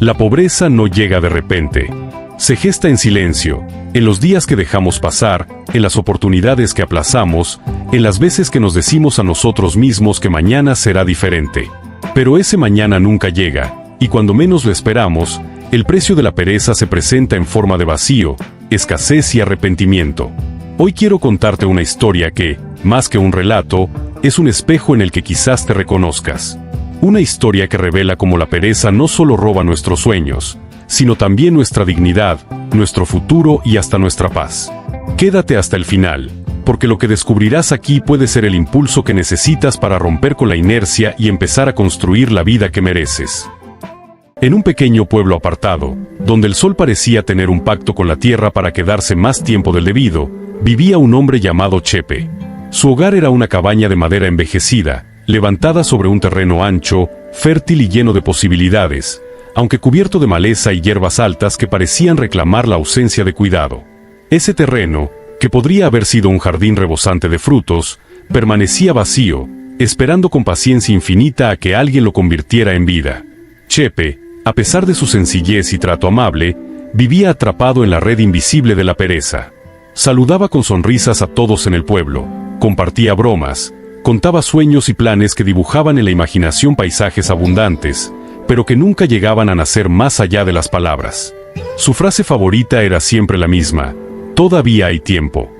La pobreza no llega de repente. Se gesta en silencio, en los días que dejamos pasar, en las oportunidades que aplazamos, en las veces que nos decimos a nosotros mismos que mañana será diferente. Pero ese mañana nunca llega, y cuando menos lo esperamos, el precio de la pereza se presenta en forma de vacío, escasez y arrepentimiento. Hoy quiero contarte una historia que, más que un relato, es un espejo en el que quizás te reconozcas. Una historia que revela cómo la pereza no solo roba nuestros sueños, sino también nuestra dignidad, nuestro futuro y hasta nuestra paz. Quédate hasta el final, porque lo que descubrirás aquí puede ser el impulso que necesitas para romper con la inercia y empezar a construir la vida que mereces. En un pequeño pueblo apartado, donde el sol parecía tener un pacto con la tierra para quedarse más tiempo del debido, vivía un hombre llamado Chepe. Su hogar era una cabaña de madera envejecida, levantada sobre un terreno ancho, fértil y lleno de posibilidades, aunque cubierto de maleza y hierbas altas que parecían reclamar la ausencia de cuidado. Ese terreno, que podría haber sido un jardín rebosante de frutos, permanecía vacío, esperando con paciencia infinita a que alguien lo convirtiera en vida. Chepe, a pesar de su sencillez y trato amable, vivía atrapado en la red invisible de la pereza. Saludaba con sonrisas a todos en el pueblo, compartía bromas, contaba sueños y planes que dibujaban en la imaginación paisajes abundantes, pero que nunca llegaban a nacer más allá de las palabras. Su frase favorita era siempre la misma: todavía hay tiempo.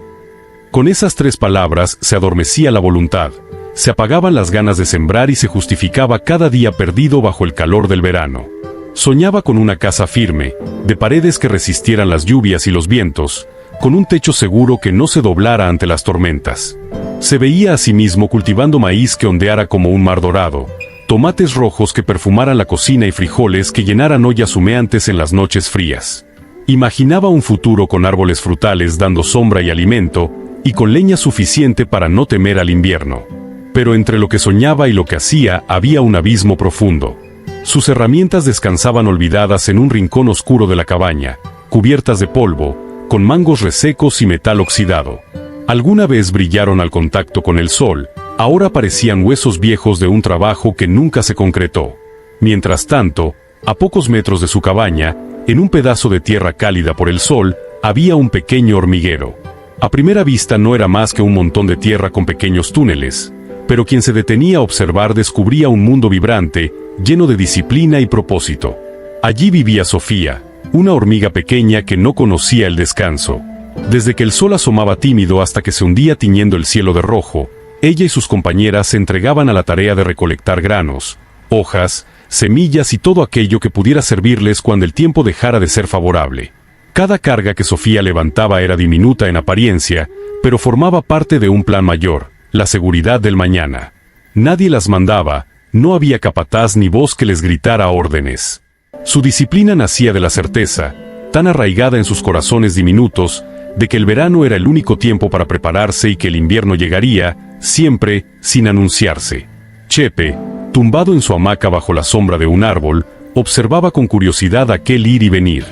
Con esas 3 palabras se adormecía la voluntad, se apagaban las ganas de sembrar y se justificaba cada día perdido bajo el calor del verano. Soñaba con una casa firme, de paredes que resistieran las lluvias y los vientos, con un techo seguro que no se doblara ante las tormentas. Se veía a sí mismo cultivando maíz que ondeara como un mar dorado, tomates rojos que perfumaran la cocina y frijoles que llenaran ollas humeantes en las noches frías. Imaginaba un futuro con árboles frutales dando sombra y alimento, y con leña suficiente para no temer al invierno. Pero entre lo que soñaba y lo que hacía había un abismo profundo. Sus herramientas descansaban olvidadas en un rincón oscuro de la cabaña, cubiertas de polvo, con mangos resecos y metal oxidado. Alguna vez brillaron al contacto con el sol, ahora parecían huesos viejos de un trabajo que nunca se concretó. Mientras tanto, a pocos metros de su cabaña, en un pedazo de tierra cálida por el sol, había un pequeño hormiguero. A primera vista no era más que un montón de tierra con pequeños túneles, pero quien se detenía a observar descubría un mundo vibrante, lleno de disciplina y propósito. Allí vivía Sofía, una hormiga pequeña que no conocía el descanso. Desde que el sol asomaba tímido hasta que se hundía tiñendo el cielo de rojo, ella y sus compañeras se entregaban a la tarea de recolectar granos, hojas, semillas y todo aquello que pudiera servirles cuando el tiempo dejara de ser favorable. Cada carga que Sofía levantaba era diminuta en apariencia, pero formaba parte de un plan mayor, la seguridad del mañana. Nadie las mandaba, no había capataz ni voz que les gritara órdenes. Su disciplina nacía de la certeza, tan arraigada en sus corazones diminutos, de que el verano era el único tiempo para prepararse y que el invierno llegaría, siempre, sin anunciarse. Chepe, tumbado en su hamaca bajo la sombra de un árbol, observaba con curiosidad aquel ir y venir.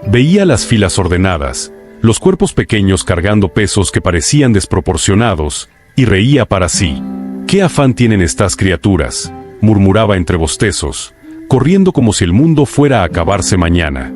Veía las filas ordenadas, los cuerpos pequeños cargando pesos que parecían desproporcionados, y reía para sí. «¿Qué afán tienen estas criaturas?», murmuraba entre bostezos, corriendo como si el mundo fuera a acabarse mañana.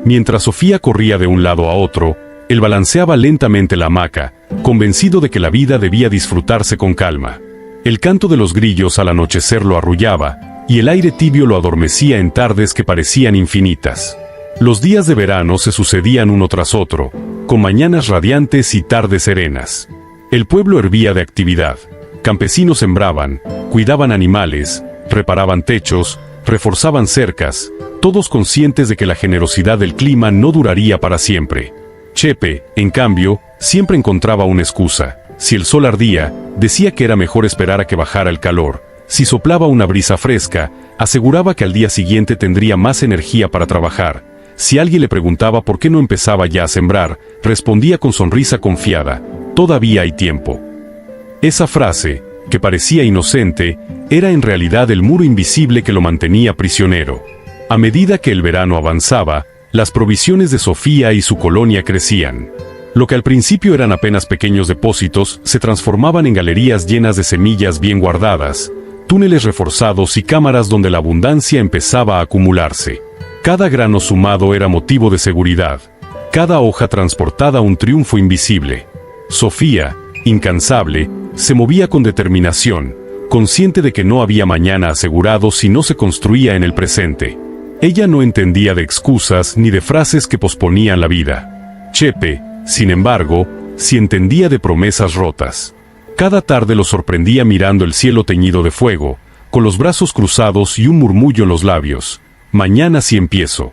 Mientras Sofía corría de un lado a otro, él balanceaba lentamente la hamaca, convencido de que la vida debía disfrutarse con calma. El canto de los grillos al anochecer lo arrullaba, y el aire tibio lo adormecía en tardes que parecían infinitas. Los días de verano se sucedían uno tras otro, con mañanas radiantes y tardes serenas. El pueblo hervía de actividad. Campesinos sembraban, cuidaban animales, reparaban techos, reforzaban cercas, todos conscientes de que la generosidad del clima no duraría para siempre. Chepe, en cambio, siempre encontraba una excusa. Si el sol ardía, decía que era mejor esperar a que bajara el calor. Si soplaba una brisa fresca, aseguraba que al día siguiente tendría más energía para trabajar. Si alguien le preguntaba por qué no empezaba ya a sembrar, respondía con sonrisa confiada: «Todavía hay tiempo». Esa frase, que parecía inocente, era en realidad el muro invisible que lo mantenía prisionero. A medida que el verano avanzaba, las provisiones de Sofía y su colonia crecían. Lo que al principio eran apenas pequeños depósitos, se transformaban en galerías llenas de semillas bien guardadas, túneles reforzados y cámaras donde la abundancia empezaba a acumularse. Cada grano sumado era motivo de seguridad, cada hoja transportada un triunfo invisible. Sofía, incansable, se movía con determinación, consciente de que no había mañana asegurado si no se construía en el presente. Ella no entendía de excusas ni de frases que posponían la vida. Chepe, sin embargo, sí entendía de promesas rotas. Cada tarde lo sorprendía mirando el cielo teñido de fuego, con los brazos cruzados y un murmullo en los labios. Mañana sí empiezo.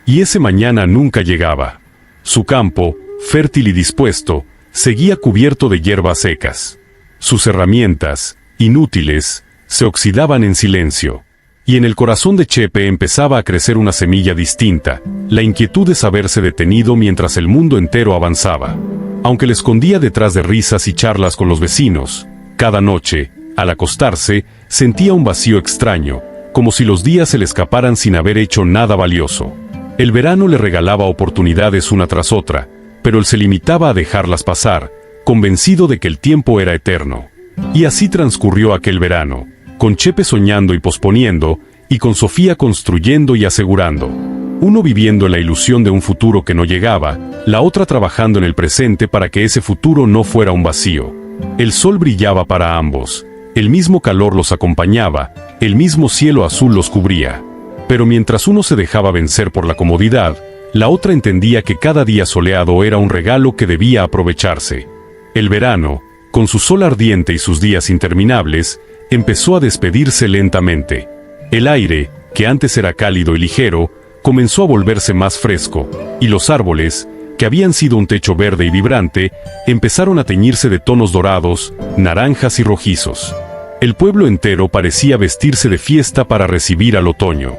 Y ese mañana nunca llegaba. Su campo, fértil y dispuesto, seguía cubierto de hierbas secas. Sus herramientas, inútiles, se oxidaban en silencio. Y en el corazón de Chepe empezaba a crecer una semilla distinta, la inquietud de saberse detenido mientras el mundo entero avanzaba. Aunque le escondía detrás de risas y charlas con los vecinos, cada noche, al acostarse, sentía un vacío extraño, como si los días se le escaparan sin haber hecho nada valioso. El verano le regalaba oportunidades una tras otra, pero él se limitaba a dejarlas pasar, convencido de que el tiempo era eterno. Y así transcurrió aquel verano, con Chepe soñando y posponiendo, y con Sofía construyendo y asegurando. Uno viviendo en la ilusión de un futuro que no llegaba, la otra trabajando en el presente para que ese futuro no fuera un vacío. El sol brillaba para ambos, el mismo calor los acompañaba, el mismo cielo azul los cubría. Pero mientras uno se dejaba vencer por la comodidad, la otra entendía que cada día soleado era un regalo que debía aprovecharse. El verano, con su sol ardiente y sus días interminables, empezó a despedirse lentamente. El aire, que antes era cálido y ligero, comenzó a volverse más fresco, y los árboles, que habían sido un techo verde y vibrante, empezaron a teñirse de tonos dorados, naranjas y rojizos. El pueblo entero parecía vestirse de fiesta para recibir al otoño.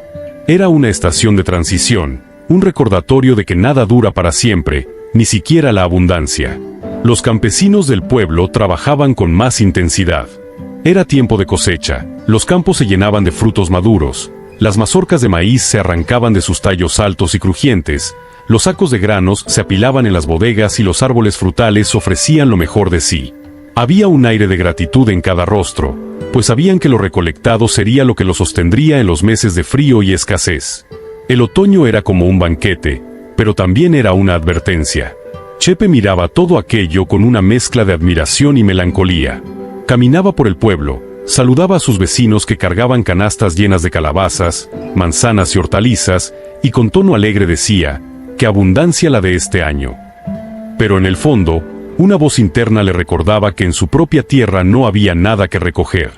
Era una estación de transición, un recordatorio de que nada dura para siempre, ni siquiera la abundancia. Los campesinos del pueblo trabajaban con más intensidad. Era tiempo de cosecha, los campos se llenaban de frutos maduros, las mazorcas de maíz se arrancaban de sus tallos altos y crujientes, los sacos de granos se apilaban en las bodegas y los árboles frutales ofrecían lo mejor de sí. Había un aire de gratitud en cada rostro, pues sabían que lo recolectado sería lo que los sostendría en los meses de frío y escasez. El otoño era como un banquete, pero también era una advertencia. Chepe miraba todo aquello con una mezcla de admiración y melancolía. Caminaba por el pueblo, saludaba a sus vecinos que cargaban canastas llenas de calabazas, manzanas y hortalizas, y con tono alegre decía, ¡qué abundancia la de este año! Pero en el fondo, una voz interna le recordaba que en su propia tierra no había nada que recoger.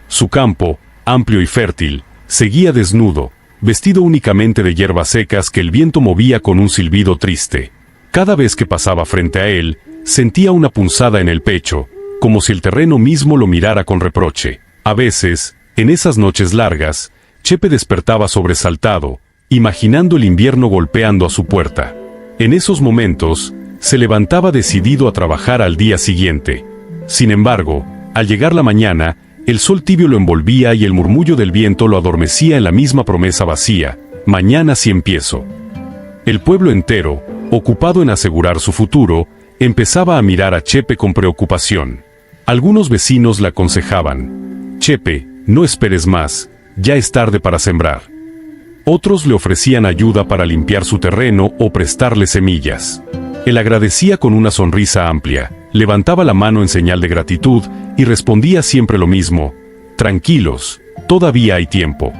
Su campo, amplio y fértil, seguía desnudo, vestido únicamente de hierbas secas que el viento movía con un silbido triste. Cada vez que pasaba frente a él, sentía una punzada en el pecho, como si el terreno mismo lo mirara con reproche. A veces, en esas noches largas, Chepe despertaba sobresaltado, imaginando el invierno golpeando a su puerta. En esos momentos, se levantaba decidido a trabajar al día siguiente. Sin embargo, al llegar la mañana, el sol tibio lo envolvía y el murmullo del viento lo adormecía en la misma promesa vacía, mañana sí empiezo. El pueblo entero, ocupado en asegurar su futuro, empezaba a mirar a Chepe con preocupación. Algunos vecinos le aconsejaban, Chepe, no esperes más, ya es tarde para sembrar. Otros le ofrecían ayuda para limpiar su terreno o prestarle semillas. Él agradecía con una sonrisa amplia, levantaba la mano en señal de gratitud y respondía siempre lo mismo, tranquilos, todavía hay tiempo.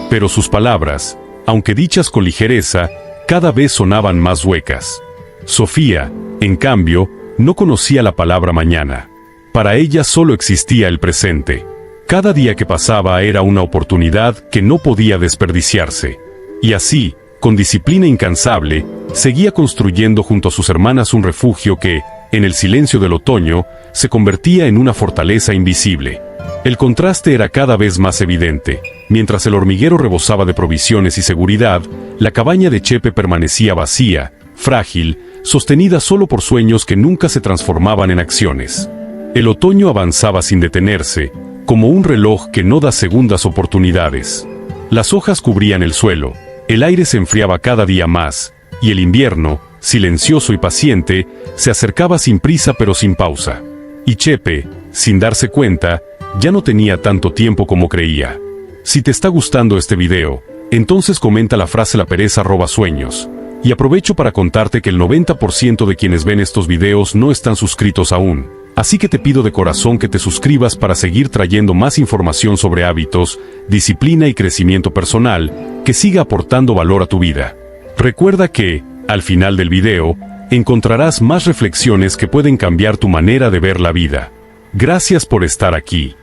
Pero sus palabras, aunque dichas con ligereza, cada vez sonaban más huecas. Sofía, en cambio, no conocía la palabra mañana. Para ella solo existía el presente. Cada día que pasaba era una oportunidad que no podía desperdiciarse. Y así, con disciplina incansable, seguía construyendo junto a sus hermanas un refugio que, en el silencio del otoño, se convertía en una fortaleza invisible. El contraste era cada vez más evidente. Mientras el hormiguero rebosaba de provisiones y seguridad, la cabaña de Chepe permanecía vacía, frágil, sostenida solo por sueños que nunca se transformaban en acciones. El otoño avanzaba sin detenerse, como un reloj que no da segundas oportunidades. Las hojas cubrían el suelo, el aire se enfriaba cada día más, y el invierno, silencioso y paciente, se acercaba sin prisa pero sin pausa. Y Chepe, sin darse cuenta, ya no tenía tanto tiempo como creía. Si te está gustando este video, Entonces comenta la frase "la pereza roba sueños". Y aprovecho para contarte que el 90% de quienes ven estos videos no están suscritos aún. Así que te pido de corazón que te suscribas para seguir trayendo más información sobre hábitos, disciplina y crecimiento personal, que siga aportando valor a tu vida. Recuerda que, al final del video, encontrarás más reflexiones que pueden cambiar tu manera de ver la vida. Gracias por estar aquí.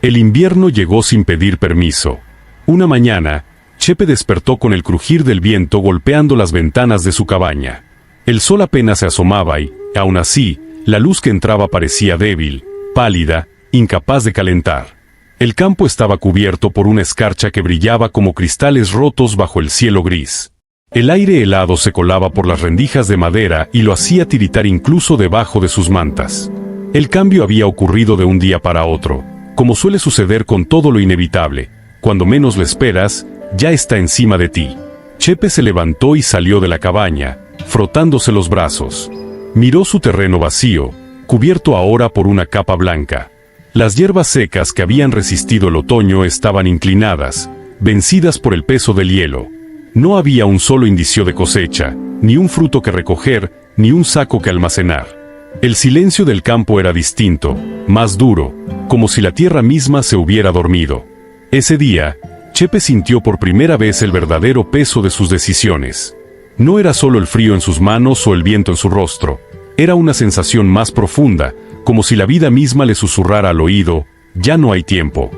El invierno llegó sin pedir permiso. Una mañana, Chepe despertó con el crujir del viento golpeando las ventanas de su cabaña. El sol apenas se asomaba y, aún así, la luz que entraba parecía débil, pálida, incapaz de calentar. El campo estaba cubierto por una escarcha que brillaba como cristales rotos bajo el cielo gris. El aire helado se colaba por las rendijas de madera y lo hacía tiritar incluso debajo de sus mantas. El cambio había ocurrido de un día para otro, como suele suceder con todo lo inevitable. Cuando menos lo esperas, ya está encima de ti. Chepe se levantó y salió de la cabaña, frotándose los brazos. Miró su terreno vacío, cubierto ahora por una capa blanca. Las hierbas secas que habían resistido el otoño estaban inclinadas, vencidas por el peso del hielo. No había un solo indicio de cosecha, ni un fruto que recoger, ni un saco que almacenar. El silencio del campo era distinto, más duro, como si la tierra misma se hubiera dormido. Ese día, Chepe sintió por primera vez el verdadero peso de sus decisiones. No era solo el frío en sus manos o el viento en su rostro, era una sensación más profunda, como si la vida misma le susurrara al oído: ya no hay tiempo.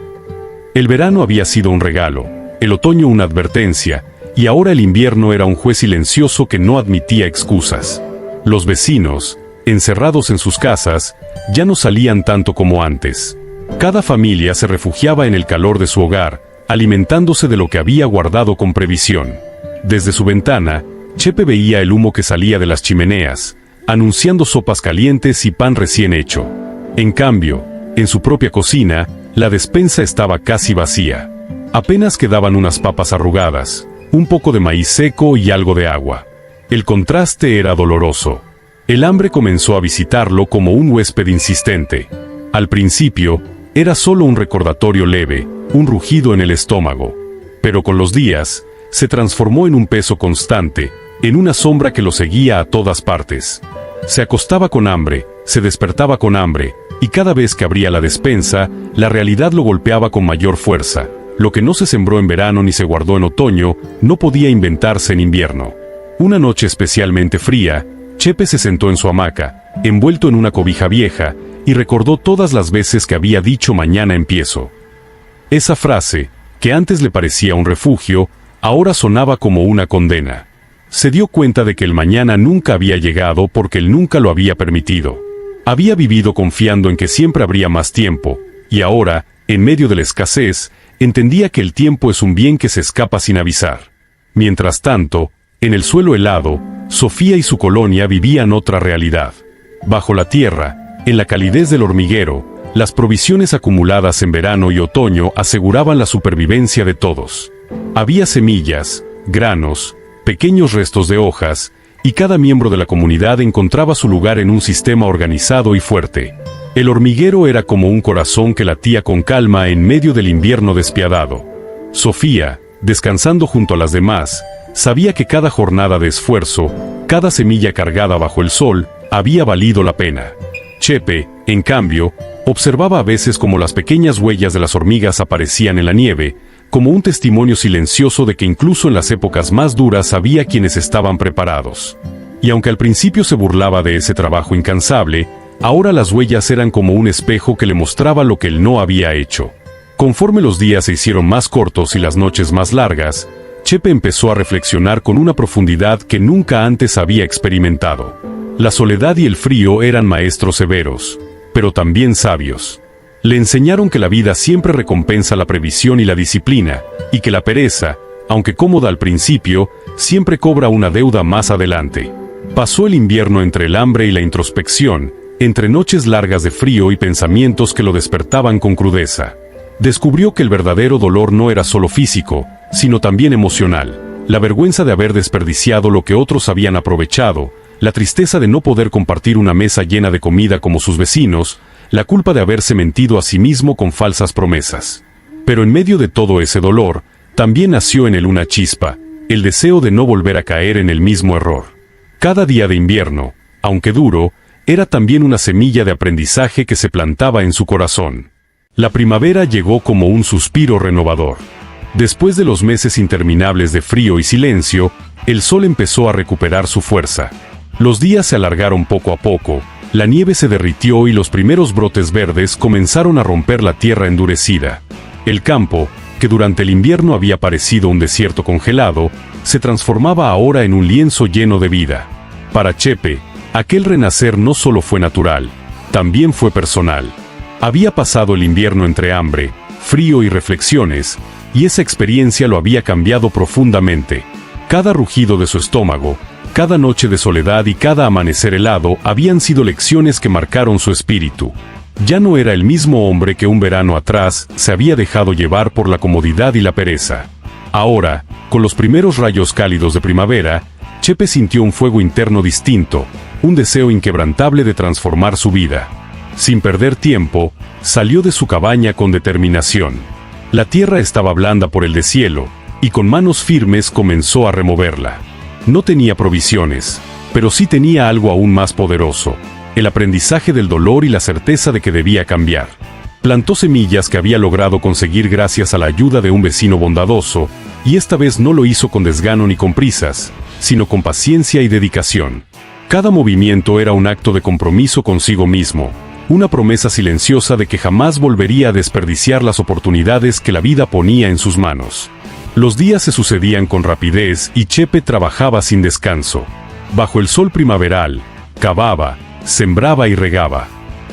El verano había sido un regalo, el otoño una advertencia, y ahora el invierno era un juez silencioso que no admitía excusas. Los vecinos, encerrados en sus casas, ya no salían tanto como antes. Cada familia se refugiaba en el calor de su hogar, alimentándose de lo que había guardado con previsión. Desde su ventana, Chepe veía el humo que salía de las chimeneas, anunciando sopas calientes y pan recién hecho. En cambio, en su propia cocina, la despensa estaba casi vacía. Apenas quedaban unas papas arrugadas, un poco de maíz seco y algo de agua. El contraste era doloroso. El hambre comenzó a visitarlo como un huésped insistente. Al principio, era solo un recordatorio leve, un rugido en el estómago. Pero con los días, se transformó en un peso constante, en una sombra que lo seguía a todas partes. Se acostaba con hambre, se despertaba con hambre, y cada vez que abría la despensa, la realidad lo golpeaba con mayor fuerza. Lo que no se sembró en verano ni se guardó en otoño, no podía inventarse en invierno. Una noche especialmente fría, Chepe se sentó en su hamaca, envuelto en una cobija vieja, y recordó todas las veces que había dicho "mañana empiezo". Esa frase, que antes le parecía un refugio, ahora sonaba como una condena. Se dio cuenta de que el mañana nunca había llegado porque él nunca lo había permitido. Había vivido confiando en que siempre habría más tiempo, y ahora, en medio de la escasez, entendía que el tiempo es un bien que se escapa sin avisar. Mientras tanto, en el suelo helado, Sofía y su colonia vivían otra realidad. Bajo la tierra, en la calidez del hormiguero, las provisiones acumuladas en verano y otoño aseguraban la supervivencia de todos. Había semillas, granos, pequeños restos de hojas, y cada miembro de la comunidad encontraba su lugar en un sistema organizado y fuerte. El hormiguero era como un corazón que latía con calma en medio del invierno despiadado. Sofía, descansando junto a las demás, sabía que cada jornada de esfuerzo, cada semilla cargada bajo el sol, había valido la pena. Chepe, en cambio, observaba a veces cómo las pequeñas huellas de las hormigas aparecían en la nieve, como un testimonio silencioso de que incluso en las épocas más duras había quienes estaban preparados. Y aunque al principio se burlaba de ese trabajo incansable, ahora las huellas eran como un espejo que le mostraba lo que él no había hecho. Conforme los días se hicieron más cortos y las noches más largas, Chepe empezó a reflexionar con una profundidad que nunca antes había experimentado. La soledad y el frío eran maestros severos, pero también sabios. Le enseñaron que la vida siempre recompensa la previsión y la disciplina, y que la pereza, aunque cómoda al principio, siempre cobra una deuda más adelante. Pasó el invierno entre el hambre y la introspección, entre noches largas de frío y pensamientos que lo despertaban con crudeza. Descubrió que el verdadero dolor no era solo físico, sino también emocional. La vergüenza de haber desperdiciado lo que otros habían aprovechado, la tristeza de no poder compartir una mesa llena de comida como sus vecinos, la culpa de haberse mentido a sí mismo con falsas promesas. Pero en medio de todo ese dolor, También nació en él una chispa, el deseo de no volver a caer en el mismo error. Cada día de invierno, aunque duro, era también una semilla de aprendizaje que se plantaba en su corazón. La primavera llegó como un suspiro renovador. Después de los meses interminables de frío y silencio, el sol empezó a recuperar su fuerza. Los días se alargaron poco a poco, la nieve se derritió y los primeros brotes verdes comenzaron a romper la tierra endurecida. El campo, que durante el invierno había parecido un desierto congelado, se transformaba ahora en un lienzo lleno de vida. Para Chepe, aquel renacer no solo fue natural, también fue personal. Había pasado el invierno entre hambre, frío y reflexiones, y esa experiencia lo había cambiado profundamente. Cada rugido de su estómago, cada noche de soledad y cada amanecer helado habían sido lecciones que marcaron su espíritu. Ya no era el mismo hombre que un verano atrás se había dejado llevar por la comodidad y la pereza. Ahora, con los primeros rayos cálidos de primavera, Chepe sintió un fuego interno distinto, un deseo inquebrantable de transformar su vida. Sin perder tiempo, salió de su cabaña con determinación. La tierra estaba blanda por el deshielo, y con manos firmes comenzó a removerla. No tenía provisiones, pero sí tenía algo aún más poderoso: el aprendizaje del dolor y la certeza de que debía cambiar. Plantó semillas que había logrado conseguir gracias a la ayuda de un vecino bondadoso, y esta vez no lo hizo con desgano ni con prisas, sino con paciencia y dedicación. Cada movimiento era un acto de compromiso consigo mismo, una promesa silenciosa de que jamás volvería a desperdiciar las oportunidades que la vida ponía en sus manos. Los días se sucedían con rapidez y Chepe trabajaba sin descanso. Bajo el sol primaveral, cavaba, sembraba y regaba.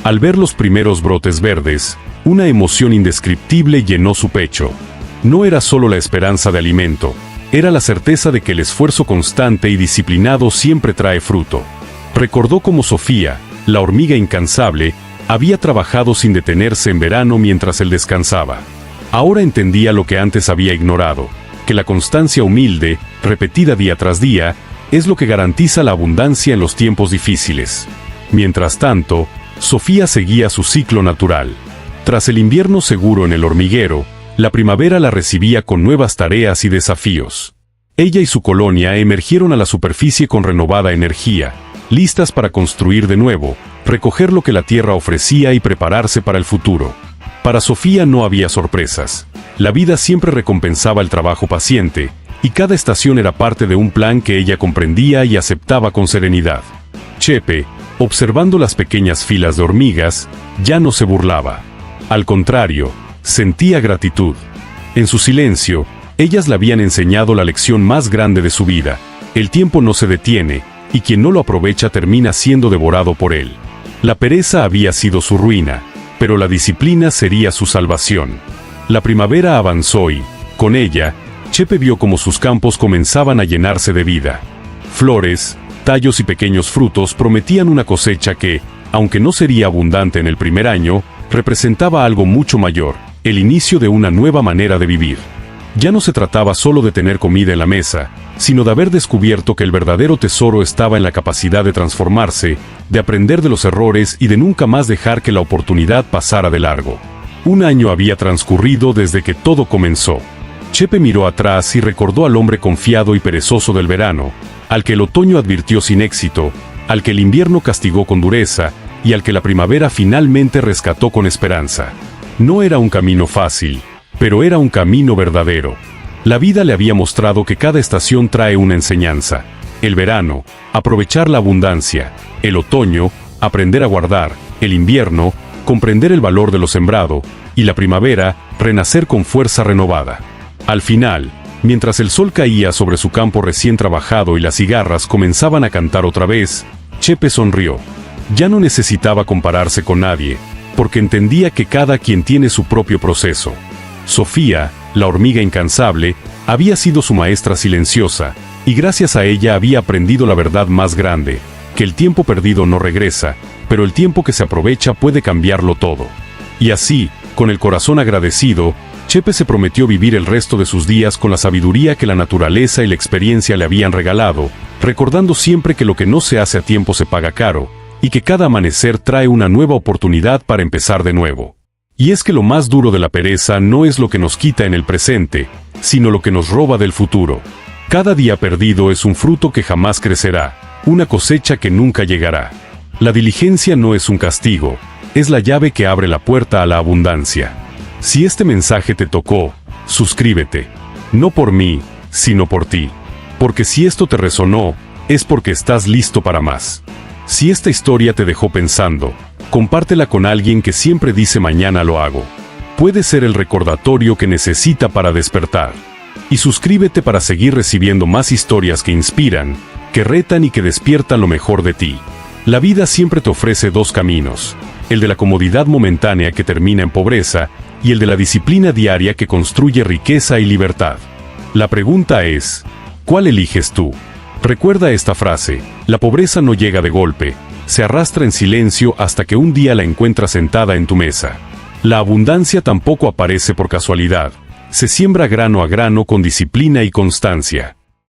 Al ver los primeros brotes verdes, una emoción indescriptible llenó su pecho. No era solo la esperanza de alimento, era la certeza de que el esfuerzo constante y disciplinado siempre trae fruto. Recordó cómo Sofía, la hormiga incansable, había trabajado sin detenerse en verano mientras él descansaba. Ahora entendía lo que antes había ignorado, que la constancia humilde, repetida día tras día, es lo que garantiza la abundancia en los tiempos difíciles. Mientras tanto, Sofía seguía su ciclo natural. Tras el invierno seguro en el hormiguero, la primavera la recibía con nuevas tareas y desafíos. Ella y su colonia emergieron a la superficie con renovada energía, listas para construir de nuevo, recoger lo que la tierra ofrecía y prepararse para el futuro. Para Sofía no había sorpresas. La vida siempre recompensaba el trabajo paciente, y cada estación era parte de un plan que ella comprendía y aceptaba con serenidad. Chepe, observando las pequeñas filas de hormigas, ya no se burlaba. Al contrario, sentía gratitud. En su silencio, ellas le habían enseñado la lección más grande de su vida: el tiempo no se detiene, y quien no lo aprovecha termina siendo devorado por él. La pereza había sido su ruina, pero la disciplina sería su salvación. La primavera avanzó y, con ella, Chepe vio cómo sus campos comenzaban a llenarse de vida. Flores, tallos y pequeños frutos prometían una cosecha que, aunque no sería abundante en el primer año, representaba algo mucho mayor: el inicio de una nueva manera de vivir. Ya no se trataba solo de tener comida en la mesa, sino de haber descubierto que el verdadero tesoro estaba en la capacidad de transformarse, de aprender de los errores y de nunca más dejar que la oportunidad pasara de largo. Un año había transcurrido desde que todo comenzó. Chepe miró atrás y recordó al hombre confiado y perezoso del verano, al que el otoño advirtió sin éxito, al que el invierno castigó con dureza, y al que la primavera finalmente rescató con esperanza. No era un camino fácil, pero era un camino verdadero. La vida le había mostrado que cada estación trae una enseñanza. El verano, aprovechar la abundancia; el otoño, aprender a guardar; el invierno, comprender el valor de lo sembrado; y la primavera, renacer con fuerza renovada. Al final, mientras el sol caía sobre su campo recién trabajado y las cigarras comenzaban a cantar otra vez, Chepe sonrió. Ya no necesitaba compararse con nadie, porque entendía que cada quien tiene su propio proceso. Sofía, la hormiga incansable, había sido su maestra silenciosa, y gracias a ella había aprendido la verdad más grande: que el tiempo perdido no regresa, pero el tiempo que se aprovecha puede cambiarlo todo. Y así, con el corazón agradecido, Chepe se prometió vivir el resto de sus días con la sabiduría que la naturaleza y la experiencia le habían regalado, recordando siempre que lo que no se hace a tiempo se paga caro, y que cada amanecer trae una nueva oportunidad para empezar de nuevo. Y es que lo más duro de la pereza no es lo que nos quita en el presente, sino lo que nos roba del futuro. Cada día perdido es un fruto que jamás crecerá, una cosecha que nunca llegará. La diligencia no es un castigo, es la llave que abre la puerta a la abundancia. Si este mensaje te tocó, suscríbete. No por mí, sino por ti. Porque si esto te resonó, es porque estás listo para más. Si esta historia te dejó pensando, compártela con alguien que siempre dice mañana lo hago. Puede ser el recordatorio que necesita para despertar. Y suscríbete para seguir recibiendo más historias que inspiran, que retan y que despiertan lo mejor de ti. La vida siempre te ofrece dos caminos, el de la comodidad momentánea que termina en pobreza y el de la disciplina diaria que construye riqueza y libertad. La pregunta es, ¿cuál eliges tú? Recuerda esta frase, la pobreza no llega de golpe, se arrastra en silencio hasta que un día la encuentras sentada en tu mesa. La abundancia tampoco aparece por casualidad, se siembra grano a grano con disciplina y constancia.